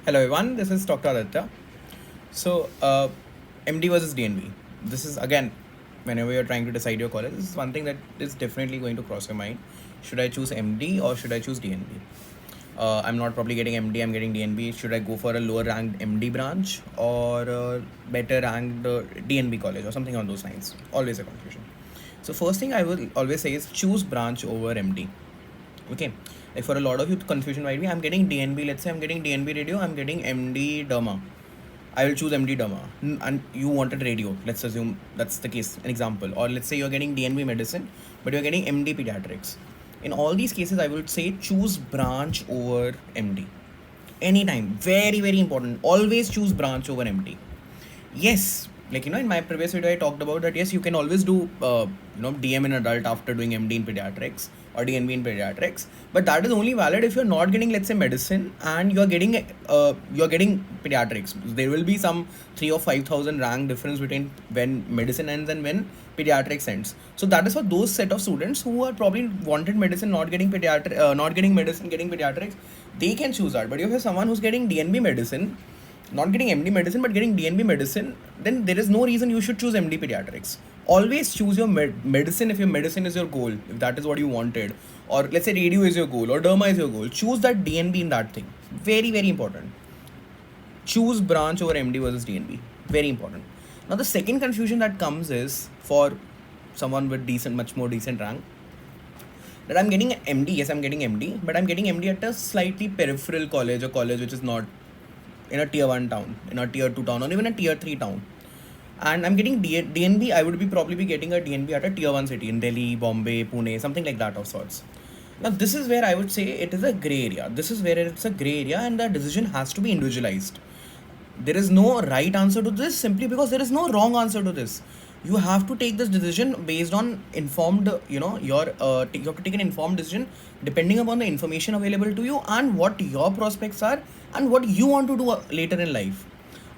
Hello everyone, this is Dr. Aditya. MD versus DNB. This is again, whenever you're trying to decide your college, this is one thing that is definitely going to cross your mind. Should I choose MD or should I choose DNB? I'm not probably getting MD, I'm getting DNB. Should I go for a lower ranked MD branch or a better ranked DNB college or something on those lines? Always a confusion. So, first thing I will always say is choose branch over MD. Okay, like for a lot of you, confusion might be I'm getting DNB. Let's say I'm getting DNB radio, I'm getting MD derma. I will choose MD derma. And you wanted radio. Let's assume that's the case. An example, or let's say you're getting DNB medicine, but you're getting MD pediatrics. In all these cases, I would say choose branch over MD. Anytime, very very important. Always choose branch over MD. Yes, like in my previous video I talked about that. Yes, you can always do DM in adult after doing MD in pediatrics or DNB in pediatrics, but that is only valid if you're not getting, let's say, medicine and you're getting pediatrics. There will be some 3 or 5 thousand rank difference between when medicine ends and when pediatrics ends. So that is for those set of students who are probably wanted medicine, not getting not getting medicine, getting pediatrics. They can choose that. But if you're someone who's getting DNB medicine, not getting MD medicine but getting DNB medicine, then there is no reason you should choose MD pediatrics. Always choose your medicine if your medicine is your goal, if that is what you wanted, or let's say radio is your goal or derma is your goal. Choose that DNB in that thing. Very very important. Choose branch over MD versus DNB. Very important. Now the second confusion that comes is for someone with decent, much more decent rank, that I'm getting MD. Yes, I'm getting MD, but I'm getting MD at a slightly peripheral college, a college which is not in a tier 1 town, in a tier 2 town, or even a tier 3 town. And I'm getting DNB, I would be probably getting a DNB at a tier 1 city in Delhi, Bombay, Pune, something like that of sorts. Now, this is where I would say it is a gray area. This is where it's a gray area and the decision has to be individualized. There is no right answer to this simply because there is no wrong answer to this. You have to take this decision based on informed, you have to take an informed decision depending upon the information available to you and what your prospects are and what you want to do later in life.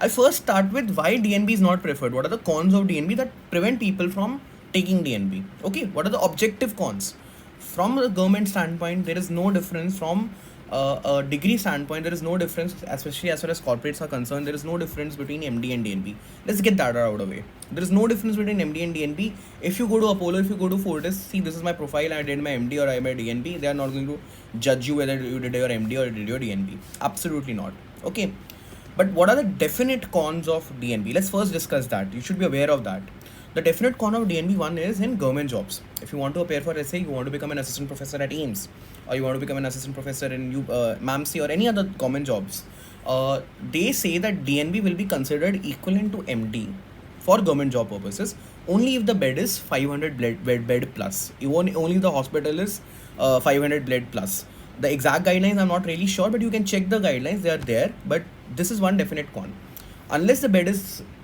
I'll first start with why DNB is not preferred. What are the cons of DNB that prevent people from taking DNB? Okay, what are the objective cons? From the government standpoint, there is no difference. From a degree standpoint, there is no difference, especially as far as corporates are concerned. There is no difference between MD and DNB. Let's get that out of the way. There is no difference between MD and DNB. If you go to Apollo, if you go to Fortis, see, this is my profile, I did my MD or I did my DNB. They are not going to judge you whether you did your MD or you did your DNB. Absolutely not. Okay. But what are the definite cons of DNB? Let's first discuss that. You should be aware of that. The definite con of DNB one is in government jobs. If you want to appear for, let's say, you want to become an assistant professor at AIMS, or you want to become an assistant professor in MAMC or any other government jobs, they say that DNB will be considered equivalent to MD for government job purposes only if the bed is 500 bed plus. Only if the hospital is 500 bed plus. The exact guidelines I'm not really sure, but you can check the guidelines, they are there. But this is one definite con. Unless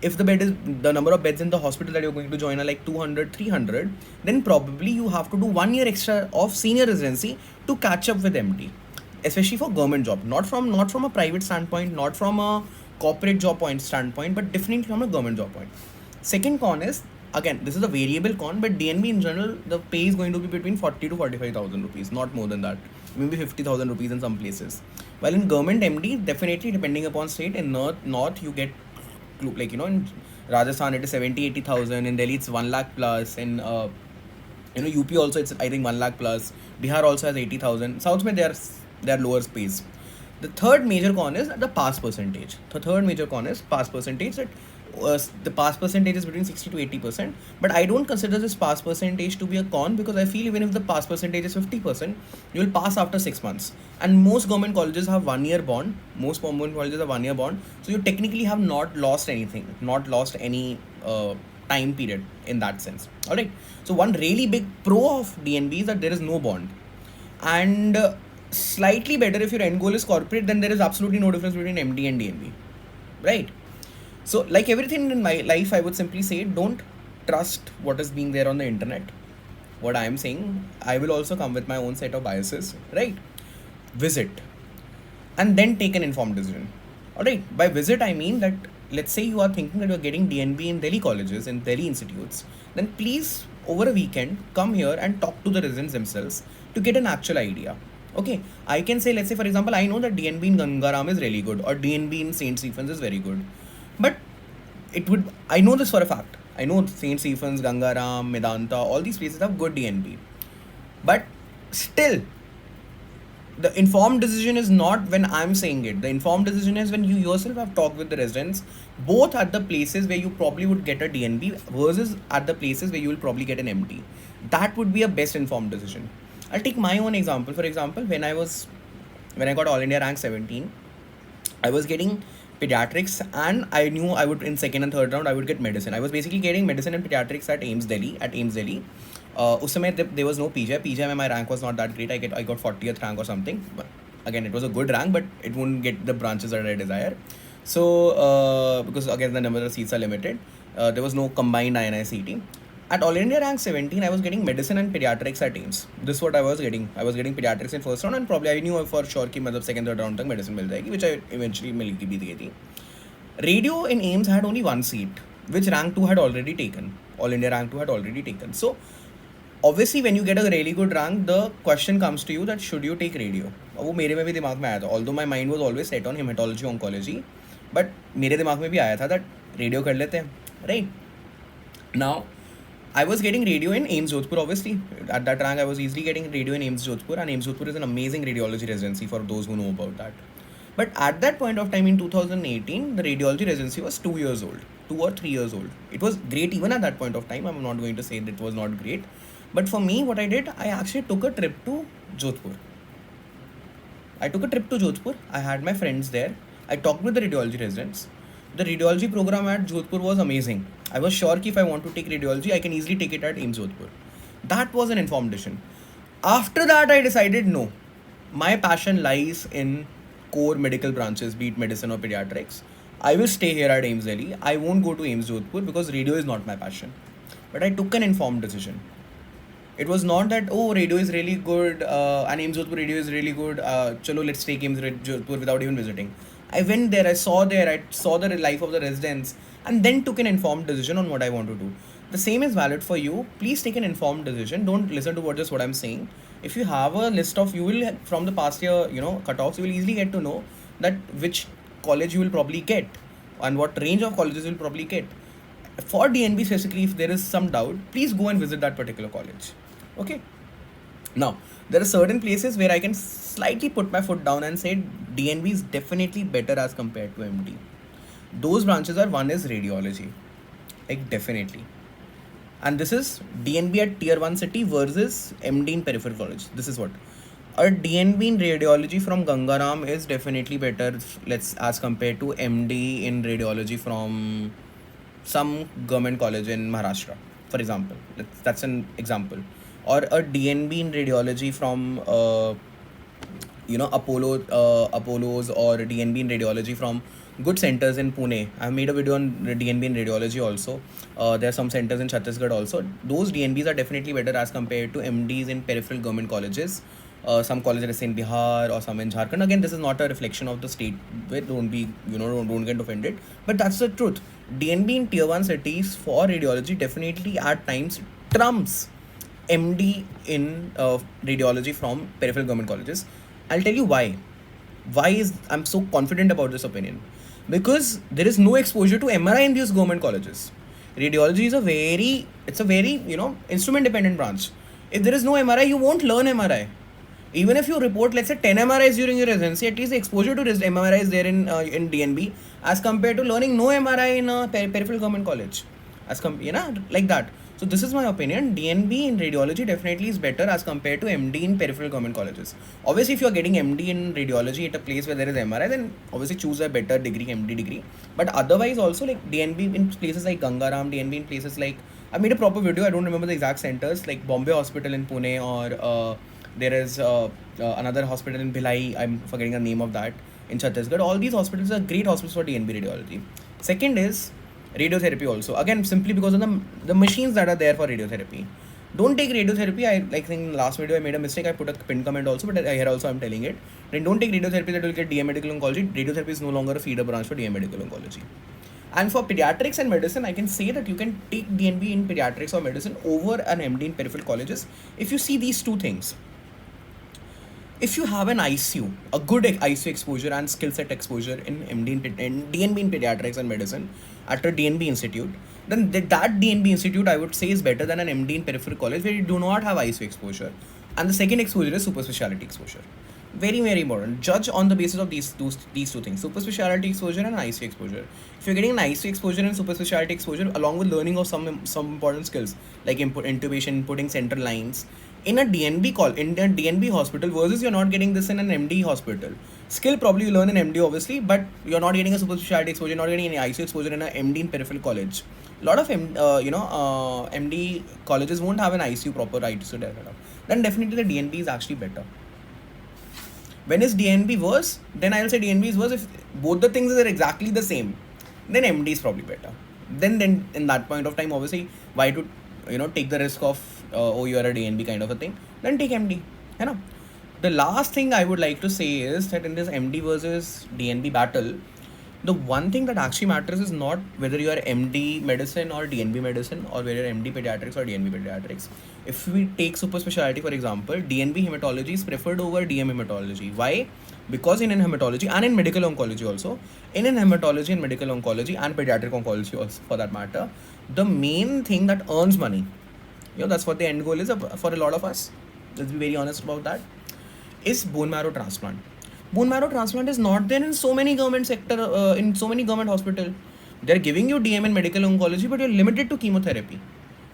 if the number of beds in the hospital that you're going to join are like 200, 300, then probably you have to do 1 year extra of senior residency to catch up with MD, especially for government job. Not from a private standpoint, not from a corporate job point standpoint, but definitely from a government job point. Second con is, again, this is a variable con, but DNB in general, the pay is going to be between 40 to 45,000 rupees, not more than that. Maybe 50,000 rupees in some places. While in government MD, definitely depending upon state, in north you get, like, in Rajasthan it is 70, 80,000. In Delhi it's 1 lakh plus. In UP also it's, I think, 1 lakh plus. Bihar also has 80,000. South mein they are lower pays. The third major con is the pass percentage. The third major con is pass percentage. That the pass percentage is between 60 to 80%. But I don't consider this pass percentage to be a con, because I feel even if the pass percentage is 50%, you will pass after 6 months. And most government colleges have 1 year bond. Most government colleges have 1 year bond. So you technically have not lost anything, not lost any time period in that sense. Alright. So one really big pro of DNB is that there is no bond. And slightly better if your end goal is corporate, then there is absolutely no difference between MD and DNB. Right? So, like everything in my life, I would simply say, don't trust what is being there on the internet. What I am saying, I will also come with my own set of biases, right? Visit and then take an informed decision. Alright, by visit I mean that, let's say you are thinking that you are getting DNB in Delhi colleges, in Delhi institutes, then please over a weekend come here and talk to the residents themselves to get an actual idea. Okay, I can say, let's say for example, I know that DNB in Gangaram is really good, or DNB in Saint Stephens is very good, but I know this for a fact. I know Saint Stephens, Gangaram, Medanta, all these places have good DNB, but still, the informed decision is not when I'm saying it. The informed decision is when you yourself have talked with the residents, both at the places where you probably would get a DNB versus at the places where you will probably get an MD. That would be a best informed decision. I'll take my own example. For example, when I got All India rank 17, I was getting pediatrics, and I knew I would in second and third round I would get medicine. I was basically getting medicine and pediatrics at AIIMS Delhi. उस समय there was no PGI. PGI में my rank was not that great. I got 40th rank or something. But again, it was a good rank, but it wouldn't get the branches that I desire. So because again the number of seats are limited, there was no combined INI-CET. At All India rank 17, I was getting medicine and pediatrics at AIIMS. This is what I was getting. I was getting pediatrics in first round, and probably I knew for sure कि मतलब second third round तक medicine मिल जाएगी, which I eventually मिल भी गई थी. Radio in AIIMS had only one seat, which rank 2 had already taken. All India rank 2 had already taken. So obviously when you get a really good rank, the question comes to you that should you take radio. वो मेरे में भी दिमाग में आया था. Although my mind was always set on hematology oncology, but मेरे दिमाग में भी आया था that radio कर लेते हैं, right? Now I was getting radio in AIIMS Jodhpur, obviously. At that rank, I was easily getting radio in AIIMS Jodhpur, and AIIMS Jodhpur is an amazing radiology residency for those who know about that. But at that point of time in 2018, the radiology residency was 2 years old, 2 or 3 years old. It was great even at that point of time. I'm not going to say that it was not great. But for me, what I did, I actually took a trip to Jodhpur. I had my friends there. I talked with the radiology residents. The radiology program at Jodhpur was amazing. I was sure if I want to take radiology, I can easily take it at AIIMS Jodhpur. That was an informed decision. After that, I decided no. My passion lies in core medical branches, be it medicine or pediatrics. I will stay here at AIIMS Delhi. I won't go to AIIMS Jodhpur because radio is not my passion. But I took an informed decision. It was not that, oh, radio is really good, and AIIMS Jodhpur radio is really good, chalo, let's take AIIMS Jodhpur without even visiting. I went there, I saw the life of the residents, and then took an informed decision on what I want to do. The same is valid for you. Please take an informed decision. Don't listen to what I'm saying. If you have a list of, you will, from the past year, cutoffs, you will easily get to know that which college you will probably get and what range of colleges you will probably get. For DNB specifically, if there is some doubt, please go and visit that particular college. Okay. Now, there are certain places where I can slightly put my foot down and say DNB is definitely better as compared to MD. Those branches are, one is radiology, like definitely. And this is DNB at tier 1 city versus MD in peripheral college. This is what. A DNB in radiology from Gangaram is definitely better, as compared to MD in radiology from some government college in Maharashtra, for example. That's an example. Or a DNB in radiology from Apollo's, or DNB in radiology from good centers in Pune. I've made a video on DNB in radiology also. There are some centers in Chhattisgarh also. Those DNBs are definitely better as compared to MDs in peripheral government colleges. Some colleges in Bihar or some in Jharkhand. Again, this is not a reflection of the state. Don't get offended. But that's the truth. DNB in tier 1 cities for radiology definitely at times trumps MD in radiology from peripheral government colleges. I'll tell you why. I'm so confident about this opinion? Because there is no exposure to MRI in these government colleges. Radiology is a very instrument dependent branch. If there is no MRI, you won't learn MRI. Even if you report, let's say 10 MRIs during your residency, at least the exposure to MRI is there in DNB as compared to learning no MRI in a peripheral government college. Like that. So this is my opinion. DNB in radiology definitely is better as compared to MD in peripheral government colleges. Obviously, if you are getting MD in radiology at a place where there is MRI, then obviously choose a better degree, MD degree. But otherwise also, like DNB in places like Gangaram, DNB in places like, I made a proper video, I don't remember the exact centers, like Bombay Hospital in Pune, or there is another hospital in Bhilai, I'm forgetting the name of that, in Chhattisgarh. All these hospitals are great hospitals for DNB radiology. Second is radiotherapy also. Again, simply because of the machines that are there for radiotherapy. Don't take radiotherapy. I think in the last video I made a mistake. I put a pinned comment also, but here also I'm telling it. Then don't take radiotherapy that will get DM Medical Oncology. Radiotherapy is no longer a feeder branch for DM Medical Oncology. And for pediatrics and medicine, I can say that you can take DNB in pediatrics or medicine over an MD in peripheral colleges if you see these two things. if you have an ICU, a good ICU exposure and skill set exposure in MD in DNB in pediatrics and medicine at a DNB institute, then that DNB institute I would say is better than an MD in peripheral college where you do not have ICU exposure. And the second exposure is super specialty exposure. Very, very important. Judge on the basis of these two things: super specialty exposure and ICU exposure. If you're getting an ICU exposure and super specialty exposure along with learning of some important skills like intubation, putting central lines in a DNB in a DNB hospital versus you're not getting this in an MD hospital. Skill probably you learn in MD obviously, but you're not getting a super specialty exposure, not getting any ICU exposure in a MD in peripheral college. A lot of MD colleges won't have an ICU proper ICU developed. Then definitely the DNB is actually better. When is DNB worse? Then I'll say DNB is worse if both the things are exactly the same. Then MD is probably better. Then in that point of time, obviously, why to take the risk of you are a DNB kind of a thing? Then take MD. The last thing I would like to say is that in this MD versus DNB battle, the one thing that actually matters is not whether you are MD medicine or DNB medicine or whether you're MD pediatrics or DNB pediatrics. If we take super specialty, for example, DNB hematology is preferred over DM hematology. Why? Because in hematology and in medical oncology also, in hematology and medical oncology and pediatric oncology also for that matter, the main thing that earns money, that's what the end goal is for a lot of us. Let's be very honest about that. Is bone marrow transplant. Bone marrow transplant is not there in so many government sector, in so many government hospital. They're giving you DM in medical oncology, but you're limited to chemotherapy.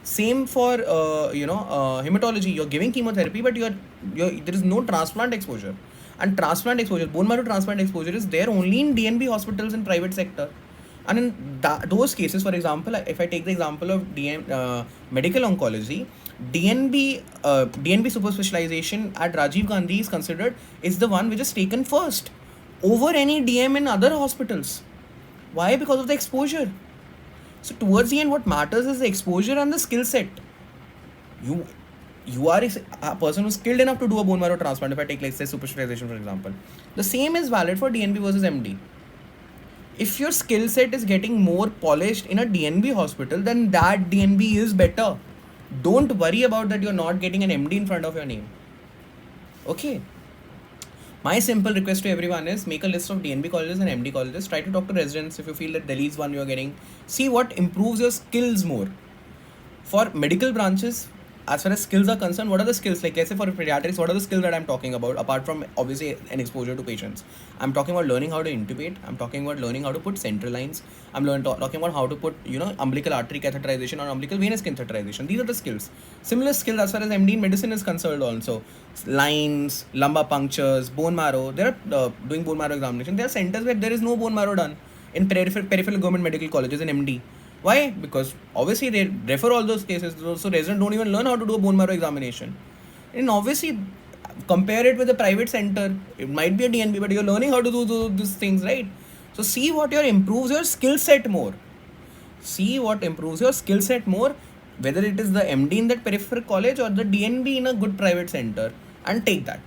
Same for hematology. You're giving chemotherapy, but there is no transplant exposure. And transplant exposure, bone marrow transplant exposure is there only in DNB hospitals in private sector. And in those cases, for example, if I take the example of medical oncology, DNB super specialization at Rajiv Gandhi is considered is the one which is taken first over any DM in other hospitals. Why? Because of the exposure. So towards the end, what matters is the exposure and the skill set. You are a person who's skilled enough to do a bone marrow transplant. If I take, let's say, super specialization, for example, the same is valid for DNB versus MD. If your skill set is getting more polished in a DNB hospital, then that DNB is better. Don't worry about that you're not getting an MD in front of your name. Okay. My simple request to everyone is make a list of DNB colleges and MD colleges. Try to talk to residents if you feel that Delhi is one you're getting. See what improves your skills more. For medical branches, as far as skills are concerned, what are the skills? Like, let's say for pediatrics, what are the skills that I'm talking about apart from obviously an exposure to patients? I'm talking about learning how to intubate. I'm talking about learning how to put central lines. I'm talking about how to put, umbilical artery catheterization or umbilical venous catheterization. These are the skills. Similar skills as far as MD in medicine is concerned also. Lines, lumbar punctures, bone marrow. They're doing bone marrow examination. There are centers where there is no bone marrow done in peripheral government medical colleges in MD. Why? Because obviously they refer all those cases, so residents don't even learn how to do a bone marrow examination. And obviously, compare it with a private center. It might be a DNB, but you're learning how to do these things, right? So see what improves your skill set more. See what improves your skill set more, whether it is the MD in that peripheral college or the DNB in a good private center, and take that.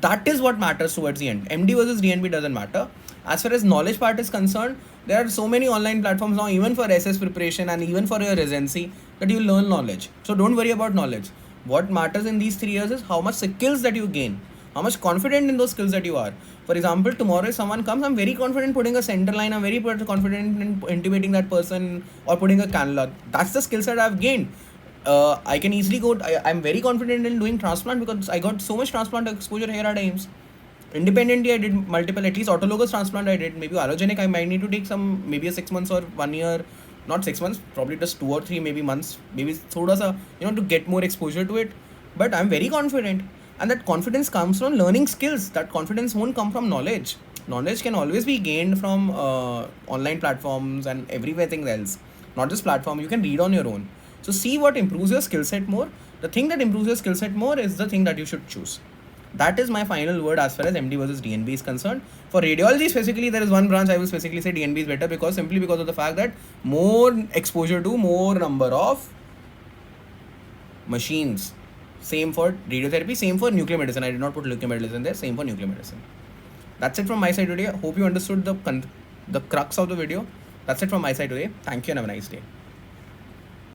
That is what matters towards the end. MD versus DNB doesn't matter. As far as knowledge part is concerned, there are so many online platforms now, even for SS preparation and even for your residency, that you learn knowledge. So don't worry about knowledge. What matters in these 3 years is how much skills that you gain, how much confident in those skills that you are. For example, tomorrow if someone comes, I'm very confident putting a center line, I'm very confident in intubating that person or putting a cannula. That's the skill set I've gained. I can easily I'm very confident in doing transplant because I got so much transplant exposure here at AIIMS. Independently, I did multiple, at least autologous transplant I did. Maybe allogenic, I might need to take maybe a 6 months or 1 year, not 6 months, probably just 2 or 3 maybe months, maybe thoda sa, to get more exposure to it. But I'm very confident. And that confidence comes from learning skills. That confidence won't come from knowledge. Knowledge can always be gained from online platforms and everything else. Not just platform, you can read on your own. So see what improves your skill set more. The thing that improves your skill set more is the thing that you should choose. That is my final word as far as MD versus DNB is concerned. For radiology specifically, there is one branch I will specifically say DNB is better simply because of the fact that more exposure to more number of machines. Same for radiotherapy, same for nuclear medicine. I did not put nuclear medicine there, same for nuclear medicine. That's it from my side today. Hope you understood the crux of the video. That's it from my side today. Thank you and have a nice day.